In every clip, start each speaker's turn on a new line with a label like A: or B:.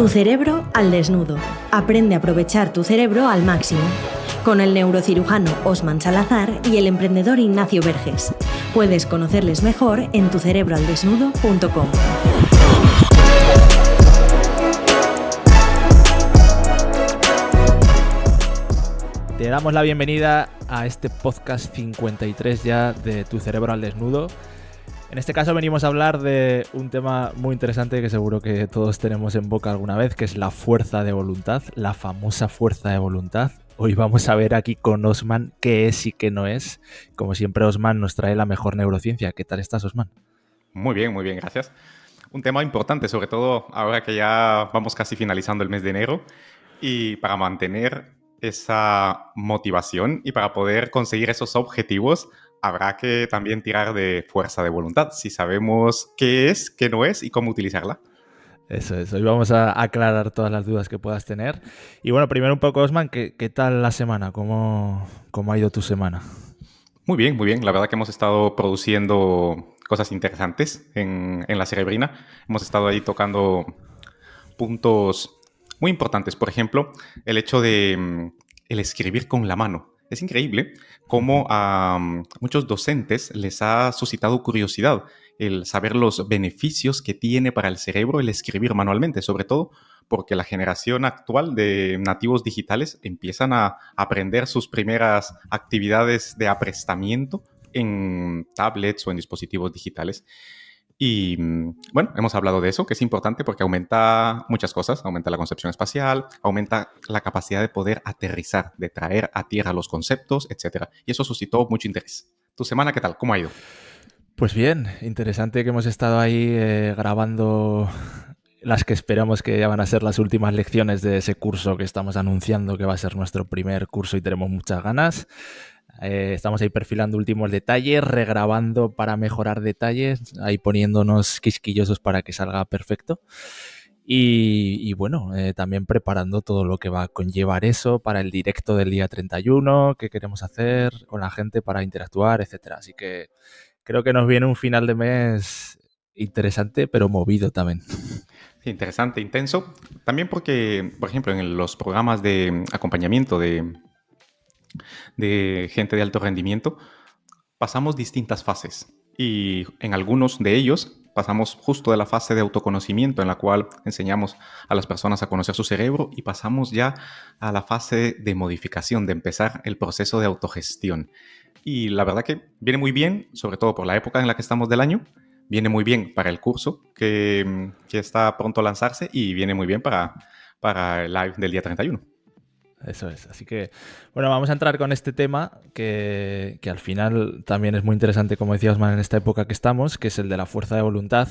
A: Tu cerebro al desnudo. Aprende a aprovechar tu cerebro al máximo. Con el neurocirujano Osman Salazar y el emprendedor Ignacio Verges. Puedes conocerles mejor en tucerebroaldesnudo.com.
B: Te damos la bienvenida a este podcast 53 ya de Tu cerebro al desnudo. En este caso venimos a hablar de un tema muy interesante que seguro que todos tenemos en boca alguna vez, que es la fuerza de voluntad, la famosa fuerza de voluntad. Hoy vamos a ver aquí con Osman qué es y qué no es. Como siempre, Osman nos trae la mejor neurociencia. ¿Qué tal estás, Osman?
C: Muy bien, gracias. Un tema importante, sobre todo ahora que ya vamos casi finalizando el mes de enero, y para mantener esa motivación y para poder conseguir esos objetivos, habrá que también tirar de fuerza de voluntad, si sabemos qué es, qué no es y cómo utilizarla.
B: Eso es, hoy vamos a aclarar todas las dudas que puedas tener. Y bueno, primero un poco, Osman, ¿qué tal la semana? ¿Cómo ha ido tu semana?
C: Muy bien. La verdad que hemos estado produciendo cosas interesantes en la Cerebrina. Hemos estado ahí tocando puntos muy importantes. Por ejemplo, el hecho de el escribir con la mano. Es increíble cómo a muchos docentes les ha suscitado curiosidad el saber los beneficios que tiene para el cerebro el escribir manualmente, sobre todo porque la generación actual de nativos digitales empiezan a aprender sus primeras actividades de aprestamiento en tablets o en dispositivos digitales. Y bueno, hemos hablado de eso, que es importante porque aumenta muchas cosas, aumenta la concepción espacial, aumenta la capacidad de poder aterrizar, de traer a tierra los conceptos, etc. Y eso suscitó mucho interés. ¿Tu semana qué tal? ¿Cómo ha ido?
B: Pues bien, interesante que hemos estado ahí grabando las que esperamos que ya van a ser las últimas lecciones de ese curso que estamos anunciando que va a ser nuestro primer curso y tenemos muchas ganas. Estamos ahí perfilando últimos detalles, regrabando para mejorar detalles, ahí poniéndonos quisquillosos para que salga perfecto. Y bueno, también preparando todo lo que va a conllevar eso para el directo del día 31, que queremos hacer con la gente para interactuar, etcétera. Así que creo que nos viene un final de mes interesante, pero movido también.
C: Sí, interesante, intenso. También porque, por ejemplo, en los programas de acompañamiento de gente de alto rendimiento, pasamos distintas fases. Y en algunos de ellos pasamos justo de la fase de autoconocimiento en la cual enseñamos a las personas a conocer su cerebro y pasamos ya a la fase de modificación, de empezar el proceso de autogestión. Y la verdad que viene muy bien, sobre todo por la época en la que estamos del año, viene muy bien para el curso que está pronto a lanzarse y viene muy bien para el live del día 31.
B: Eso es. Así que, bueno, vamos a entrar con este tema que al final también es muy interesante, como decía Osman, en esta época que estamos, que es el de la fuerza de voluntad.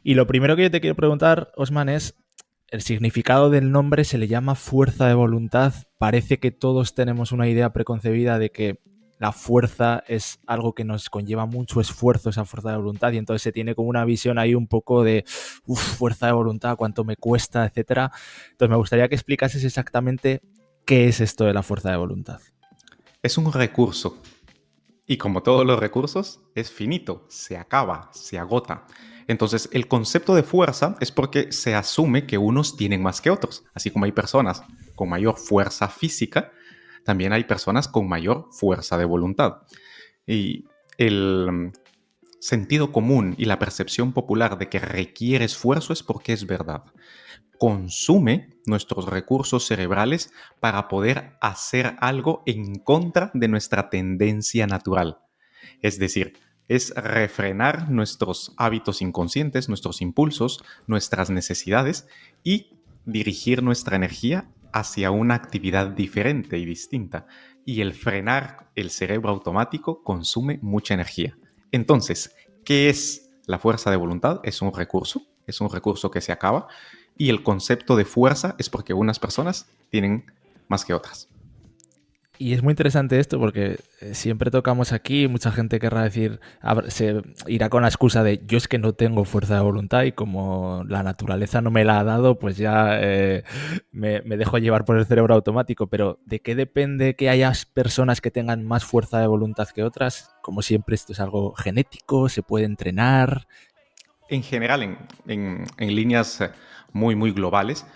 B: Y lo primero que yo te quiero preguntar, Osman, es el significado del nombre. Se le llama fuerza de voluntad. Parece que todos tenemos una idea preconcebida de que la fuerza es algo que nos conlleva mucho esfuerzo, esa fuerza de voluntad, y entonces se tiene como una visión ahí un poco de fuerza de voluntad, cuánto me cuesta, etcétera. Entonces me gustaría que explicases exactamente ¿qué es esto de la fuerza de voluntad?
C: Es un recurso. Y como todos los recursos, es finito, se acaba, se agota. Entonces, el concepto de fuerza es porque se asume que unos tienen más que otros. Así como hay personas con mayor fuerza física, también hay personas con mayor fuerza de voluntad. Y el sentido común y la percepción popular de que requiere esfuerzo es porque es verdad. Consume nuestros recursos cerebrales para poder hacer algo en contra de nuestra tendencia natural. Es decir, es refrenar nuestros hábitos inconscientes, nuestros impulsos, nuestras necesidades y dirigir nuestra energía hacia una actividad diferente y distinta. Y el frenar el cerebro automático consume mucha energía. Entonces, ¿qué es la fuerza de voluntad? Es un recurso que se acaba y el concepto de fuerza es porque unas personas tienen más que otras.
B: Y es muy interesante esto porque siempre tocamos aquí, mucha gente querrá decir, se irá con la excusa de yo es que no tengo fuerza de voluntad y como la naturaleza no me la ha dado, pues ya me dejo llevar por el cerebro automático. Pero ¿de qué depende que haya personas que tengan más fuerza de voluntad que otras? Como siempre, esto es algo genético, se puede entrenar.
C: En general, en líneas muy globales,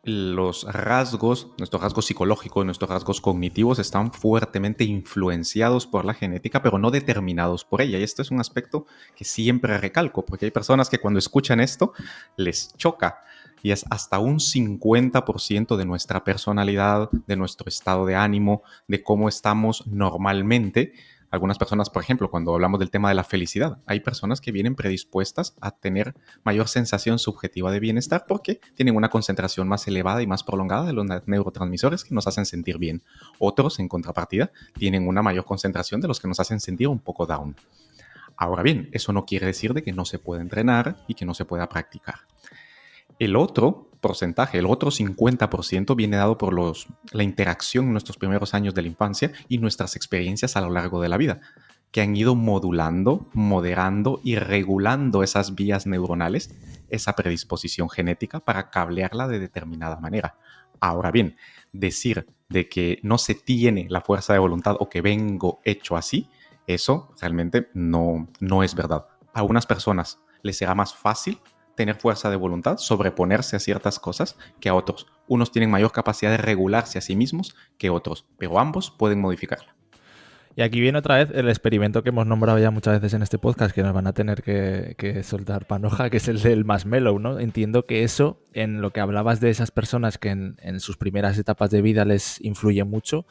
C: nuestros rasgos psicológicos, nuestros rasgos cognitivos están fuertemente influenciados por la genética, pero no determinados por ella. Y esto es un aspecto que siempre recalco, porque hay personas que cuando escuchan esto les choca. Y es hasta un 50% de nuestra personalidad, de nuestro estado de ánimo, de cómo estamos normalmente. Algunas personas, por ejemplo, cuando hablamos del tema de la felicidad, hay personas que vienen predispuestas a tener mayor sensación subjetiva de bienestar porque tienen una concentración más elevada y más prolongada de los neurotransmisores que nos hacen sentir bien. Otros, en contrapartida, tienen una mayor concentración de los que nos hacen sentir un poco down. Ahora bien, eso no quiere decir de que no se pueda entrenar y que no se pueda practicar. El otro porcentaje, el otro 50% viene dado por la interacción en nuestros primeros años de la infancia y nuestras experiencias a lo largo de la vida, que han ido modulando, moderando y regulando esas vías neuronales, esa predisposición genética para cablearla de determinada manera. Ahora bien, decir de que no se tiene la fuerza de voluntad o que vengo hecho así, eso realmente no es verdad. A unas personas les será más fácil tener fuerza de voluntad, sobreponerse a ciertas cosas que a otros. Unos tienen mayor capacidad de regularse a sí mismos que otros, pero ambos pueden modificarla.
B: Y aquí viene otra vez el experimento que hemos nombrado ya muchas veces en este podcast, que nos van a tener que soltar panoja, que es el del marshmallow, ¿no? Entiendo que eso, en lo que hablabas de esas personas que en sus primeras etapas de vida les influye mucho,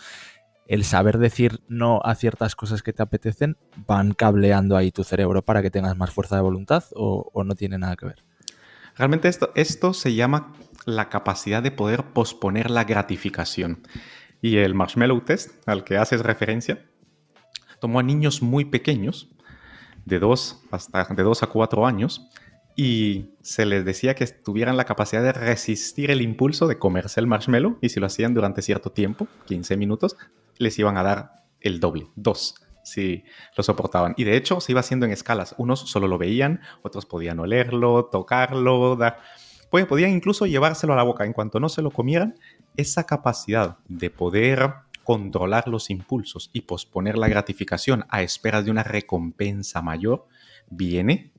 B: el saber decir no a ciertas cosas que te apetecen, van cableando ahí tu cerebro para que tengas más fuerza de voluntad o no tiene nada que ver.
C: Realmente esto se llama la capacidad de poder posponer la gratificación. Y el marshmallow test al que haces referencia tomó a niños muy pequeños, de 2 a 4 años, y se les decía que tuvieran la capacidad de resistir el impulso de comerse el marshmallow, y si lo hacían durante cierto tiempo, 15 minutos, les iban a dar el doble, 2, si lo soportaban. Y de hecho se iba haciendo en escalas. Unos solo lo veían, otros podían olerlo, tocarlo, podían incluso llevárselo a la boca. En cuanto no se lo comieran, esa capacidad de poder controlar los impulsos y posponer la gratificación a esperas de una recompensa mayor viene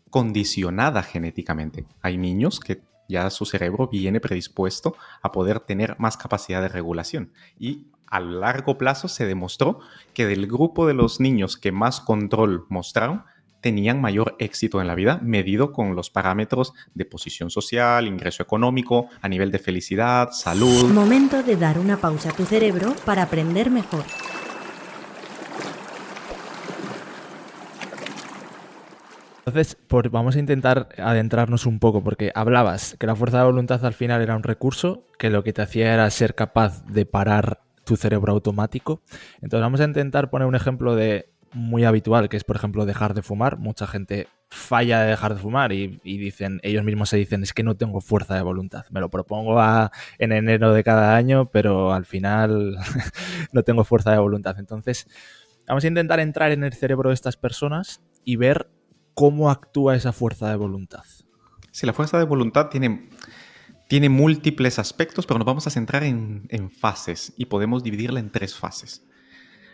C: condicionada genéticamente. Hay niños que ya su cerebro viene predispuesto a poder tener más capacidad de regulación. Y a largo plazo se demostró que del grupo de los niños que más control mostraron, tenían mayor éxito en la vida, medido con los parámetros de posición social, ingreso económico, a nivel de felicidad, salud.
A: Momento de dar una pausa a tu cerebro para aprender mejor.
B: Entonces, vamos a intentar adentrarnos un poco, porque hablabas que la fuerza de voluntad al final era un recurso, que lo que te hacía era ser capaz de parar tu cerebro automático. Entonces vamos a intentar poner un ejemplo muy habitual, que es, por ejemplo, dejar de fumar. Mucha gente falla de dejar de fumar y ellos mismos se dicen, es que no tengo fuerza de voluntad. Me lo propongo en enero de cada año, pero al final no tengo fuerza de voluntad. Entonces, vamos a intentar entrar en el cerebro de estas personas y ver cómo actúa esa fuerza de voluntad.
C: Sí, la fuerza de voluntad tiene múltiples aspectos, pero nos vamos a centrar en fases y podemos dividirla en 3 fases.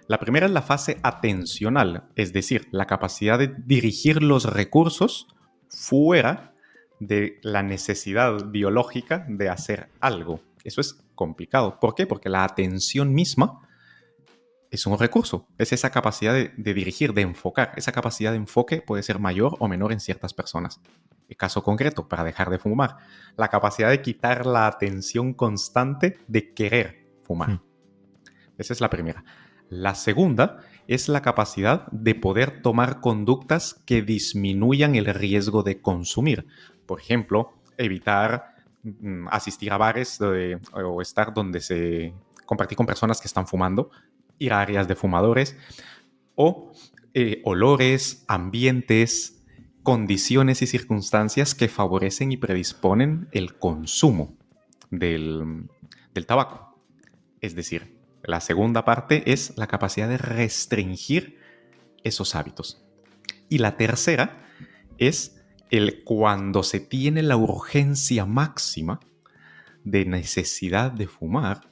C: La primera es la fase atencional, es decir, la capacidad de dirigir los recursos fuera de la necesidad biológica de hacer algo. Eso es complicado. ¿Por qué? Porque la atención misma es un recurso. Es esa capacidad de dirigir, de enfocar. Esa capacidad de enfoque puede ser mayor o menor en ciertas personas. El caso concreto, para dejar de fumar, la capacidad de quitar la atención constante de querer fumar. Esa es la primera. La segunda es la capacidad de poder tomar conductas que disminuyan el riesgo de consumir. Por ejemplo, evitar asistir a bares o estar compartir con personas que están fumando, ir a áreas de fumadores o olores, ambientes, condiciones y circunstancias que favorecen y predisponen el consumo del tabaco. Es decir, la segunda parte es la capacidad de restringir esos hábitos. Y la tercera es cuando se tiene la urgencia máxima de necesidad de fumar,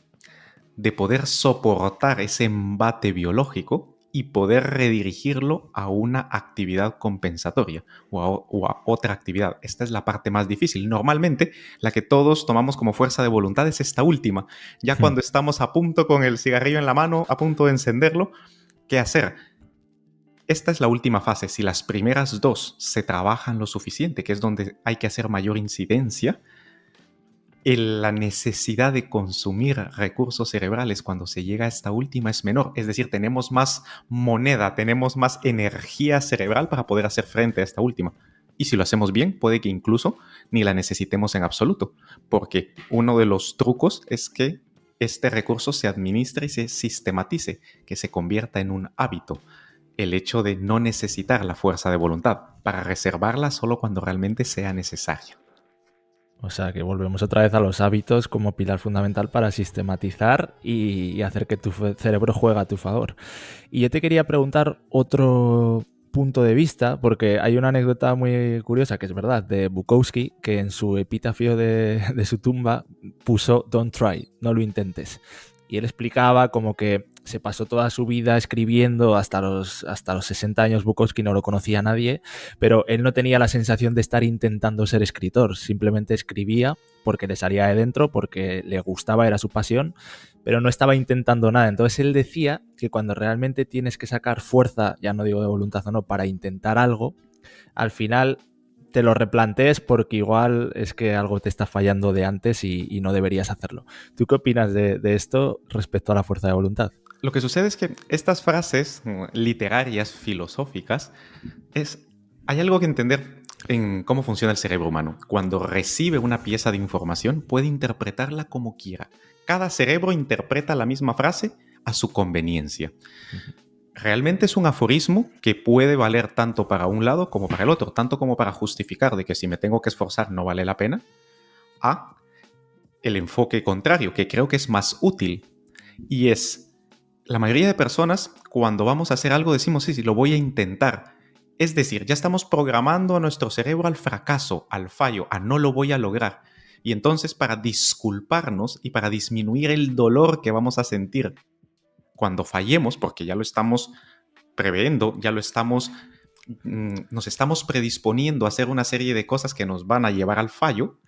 C: de poder soportar ese embate biológico y poder redirigirlo a una actividad compensatoria o a otra actividad. Esta es la parte más difícil. Normalmente, la que todos tomamos como fuerza de voluntad es esta última. Ya cuando estamos a punto con el cigarrillo en la mano, a punto de encenderlo, ¿qué hacer? Esta es la última fase. Si las primeras dos se trabajan lo suficiente, que es donde hay que hacer mayor incidencia, la necesidad de consumir recursos cerebrales cuando se llega a esta última es menor. Es decir, tenemos más moneda, tenemos más energía cerebral para poder hacer frente a esta última. Y si lo hacemos bien, puede que incluso ni la necesitemos en absoluto, porque uno de los trucos es que este recurso se administre y se sistematice, que se convierta en un hábito. El hecho de no necesitar la fuerza de voluntad para reservarla solo cuando realmente sea necesaria.
B: O sea que volvemos otra vez a los hábitos como pilar fundamental para sistematizar y hacer que tu cerebro juegue a tu favor. Y yo te quería preguntar otro punto de vista, porque hay una anécdota muy curiosa, que es verdad, de Bukowski, que en su epitafio de su tumba puso "Don't try", no lo intentes. Y él explicaba como que se pasó toda su vida escribiendo hasta los 60 años. Bukowski no lo conocía a nadie, pero él no tenía la sensación de estar intentando ser escritor, simplemente escribía porque le salía de dentro, porque le gustaba, era su pasión, pero no estaba intentando nada. Entonces él decía que cuando realmente tienes que sacar fuerza, ya no digo de voluntad o no, para intentar algo, al final te lo replantees porque igual es que algo te está fallando de antes y no deberías hacerlo. ¿Tú qué opinas de esto respecto a la fuerza de voluntad?
C: Lo que sucede es que estas frases literarias, filosóficas, hay algo que entender en cómo funciona el cerebro humano. Cuando recibe una pieza de información, puede interpretarla como quiera. Cada cerebro interpreta la misma frase a su conveniencia. Realmente es un aforismo que puede valer tanto para un lado como para el otro, tanto como para justificar de que si me tengo que esforzar no vale la pena, a el enfoque contrario, que creo que es más útil, y es: la mayoría de personas, cuando vamos a hacer algo, decimos, sí, lo voy a intentar. Es decir, ya estamos programando a nuestro cerebro al fracaso, al fallo, a no lo voy a lograr. Y entonces, para disculparnos y para disminuir el dolor que vamos a sentir cuando fallemos, porque ya lo estamos previendo, ya lo estamos, nos estamos predisponiendo a hacer una serie de cosas que nos van a llevar al fallo,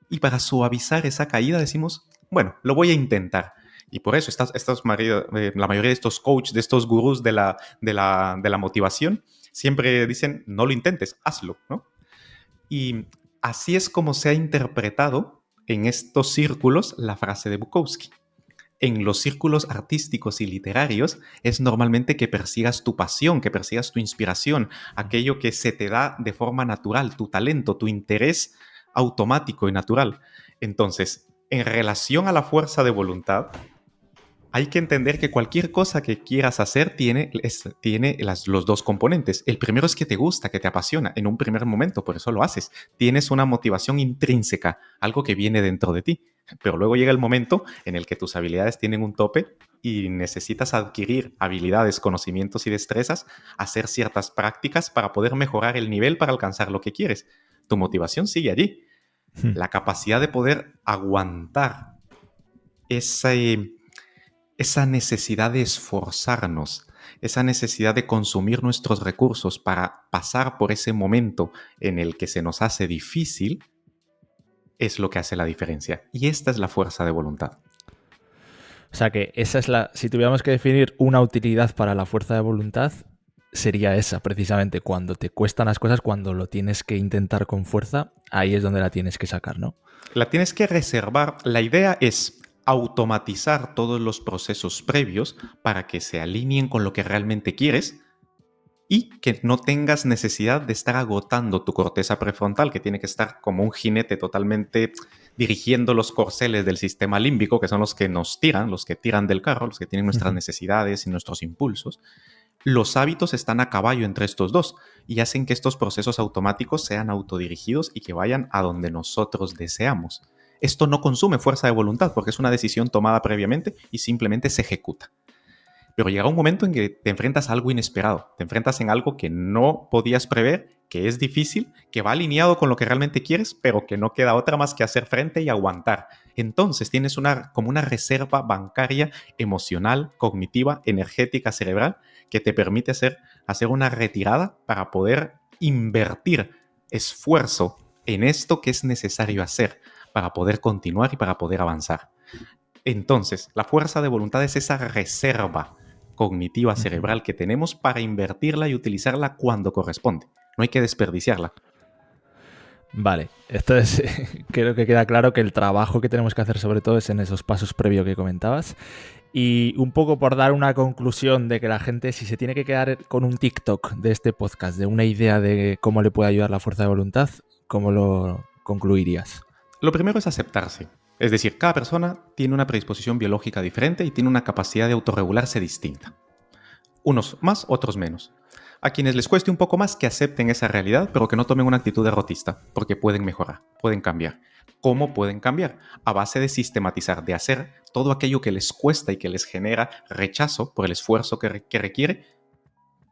C: y para suavizar esa caída decimos, bueno, lo voy a intentar. Y por eso la mayoría de estos coaches, de estos gurús de la motivación, siempre dicen, no lo intentes, hazlo, ¿no? Y así es como se ha interpretado en estos círculos la frase de Bukowski. En los círculos artísticos y literarios es normalmente que persigas tu pasión, que persigas tu inspiración, aquello que se te da de forma natural, tu talento, tu interés automático y natural. Entonces, en relación a la fuerza de voluntad, hay que entender que cualquier cosa que quieras hacer tiene los dos componentes. El primero es que te gusta, que te apasiona en un primer momento, por eso lo haces. Tienes una motivación intrínseca, algo que viene dentro de ti. Pero luego llega el momento en el que tus habilidades tienen un tope y necesitas adquirir habilidades, conocimientos y destrezas, hacer ciertas prácticas para poder mejorar el nivel para alcanzar lo que quieres. Tu motivación sigue allí. La capacidad de poder aguantar esa necesidad de esforzarnos, esa necesidad de consumir nuestros recursos para pasar por ese momento en el que se nos hace difícil, es lo que hace la diferencia. Y esta es la fuerza de voluntad.
B: O sea que si tuviéramos que definir una utilidad para la fuerza de voluntad, sería esa, precisamente. Cuando te cuestan las cosas, cuando lo tienes que intentar con fuerza, ahí es donde la tienes que sacar, ¿no?
C: La tienes que reservar. La idea es automatizar todos los procesos previos para que se alineen con lo que realmente quieres y que no tengas necesidad de estar agotando tu corteza prefrontal, que tiene que estar como un jinete totalmente dirigiendo los corceles del sistema límbico, que son los que nos tiran, los que tiran del carro, los que tienen nuestras necesidades y nuestros impulsos. Los hábitos están a caballo entre estos dos y hacen que estos procesos automáticos sean autodirigidos y que vayan a donde nosotros deseamos. Esto no consume fuerza de voluntad porque es una decisión tomada previamente y simplemente se ejecuta. pero llega un momento en que te enfrentas a algo inesperado, te enfrentas en algo que no podías prever, que es difícil, que va alineado con lo que realmente quieres, pero que no queda otra más que hacer frente y aguantar. Entonces tienes como una reserva bancaria emocional, cognitiva, energética, cerebral, que te permite hacer una retirada para poder invertir esfuerzo en esto que es necesario hacer para poder continuar y para poder avanzar. Entonces, la fuerza de voluntad es esa reserva cognitiva cerebral que tenemos para invertirla y utilizarla cuando corresponde. No hay que desperdiciarla.
B: Vale, entonces creo que queda claro que el trabajo que tenemos que hacer sobre todo es en esos pasos previos que comentabas. Y un poco por dar una conclusión de que la gente, si se tiene que quedar con un TikTok de este podcast, de una idea de cómo le puede ayudar la fuerza de voluntad, ¿cómo lo concluirías?
C: Lo primero es aceptarse. Es decir, cada persona tiene una predisposición biológica diferente y tiene una capacidad de autorregularse distinta. Unos más, otros menos. A quienes les cueste un poco más, que acepten esa realidad, pero que no tomen una actitud derrotista, porque pueden mejorar, pueden cambiar. ¿Cómo pueden cambiar? A base de sistematizar, de hacer todo aquello que les cuesta y que les genera rechazo por el esfuerzo que requiere,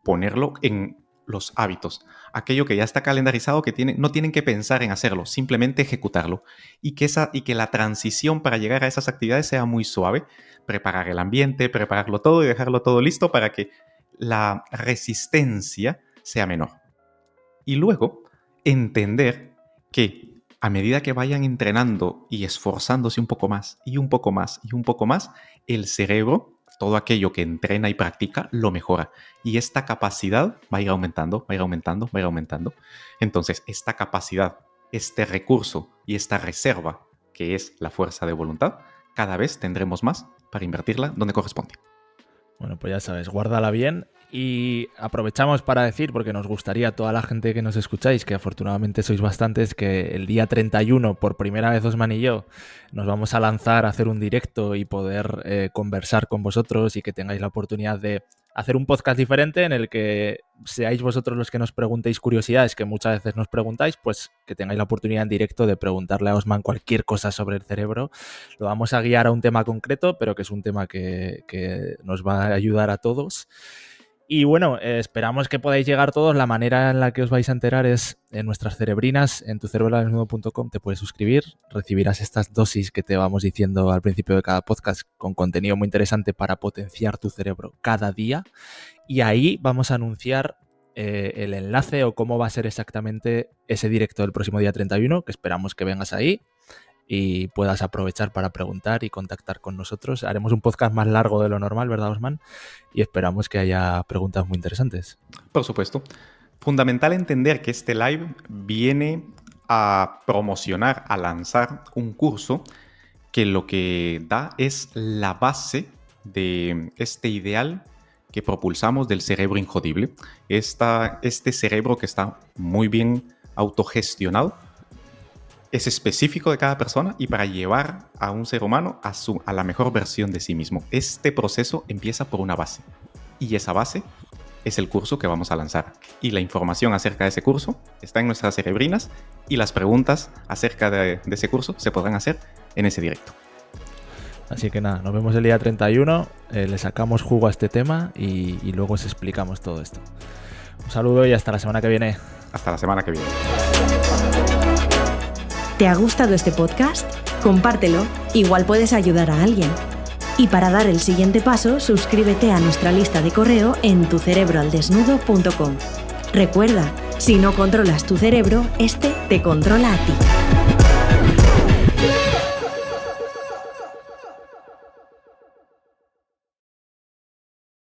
C: ponerlo en los hábitos. Aquello que ya está calendarizado, que no tienen que pensar en hacerlo, simplemente ejecutarlo. Y que la transición para llegar a esas actividades sea muy suave. Preparar el ambiente, prepararlo todo y dejarlo todo listo para que la resistencia sea menor. Y luego, entender que a medida que vayan entrenando y esforzándose un poco más, y un poco más, y un poco más, el cerebro, todo aquello que entrena y practica, lo mejora. Y esta capacidad va a ir aumentando, va a ir aumentando, va a ir aumentando. Entonces, esta capacidad, este recurso y esta reserva, que es la fuerza de voluntad, cada vez tendremos más para invertirla donde corresponde.
B: Bueno, pues ya sabes, guárdala bien y aprovechamos para decir, porque nos gustaría a toda la gente que nos escucháis, que afortunadamente sois bastantes, que el día 31, por primera vez Osman y yo, nos vamos a lanzar a hacer un directo y poder conversar con vosotros y que tengáis la oportunidad de hacer un podcast diferente en el que seáis vosotros los que nos preguntéis curiosidades que muchas veces nos preguntáis, pues que tengáis la oportunidad en directo de preguntarle a Osman cualquier cosa sobre el cerebro. Lo vamos a guiar a un tema concreto, pero que es un tema que nos va a ayudar a todos. Y bueno, esperamos que podáis llegar todos. La manera en la que os vais a enterar es en nuestras cerebrinas, en tucerebroaldesnudo.com. Te puedes suscribir, recibirás estas dosis que te vamos diciendo al principio de cada podcast con contenido muy interesante para potenciar tu cerebro cada día. Y ahí vamos a anunciar el enlace o cómo va a ser exactamente ese directo del próximo día 31, que esperamos que vengas ahí y puedas aprovechar para preguntar y contactar con nosotros. Haremos un podcast más largo de lo normal, ¿verdad, Osman? Y esperamos que haya preguntas muy interesantes.
C: Por supuesto. Fundamental entender que este live viene a promocionar, a lanzar un curso que lo que da es la base de este ideal que propulsamos del cerebro injodible. Este cerebro que está muy bien autogestionado, es específico de cada persona y para llevar a un ser humano a la mejor versión de sí mismo. Este proceso empieza por una base y esa base es el curso que vamos a lanzar. Y la información acerca de ese curso está en nuestras cerebrinas y las preguntas acerca de ese curso se podrán hacer en ese directo.
B: Así que nada, nos vemos el día 31, le sacamos jugo a este tema y luego os explicamos todo esto. Un saludo y hasta la semana que viene.
C: Hasta la semana que viene.
A: ¿Te ha gustado este podcast? Compártelo, igual puedes ayudar a alguien. Y para dar el siguiente paso, suscríbete a nuestra lista de correo en tucerebroaldesnudo.com. Recuerda, si no controlas tu cerebro, este te controla a ti.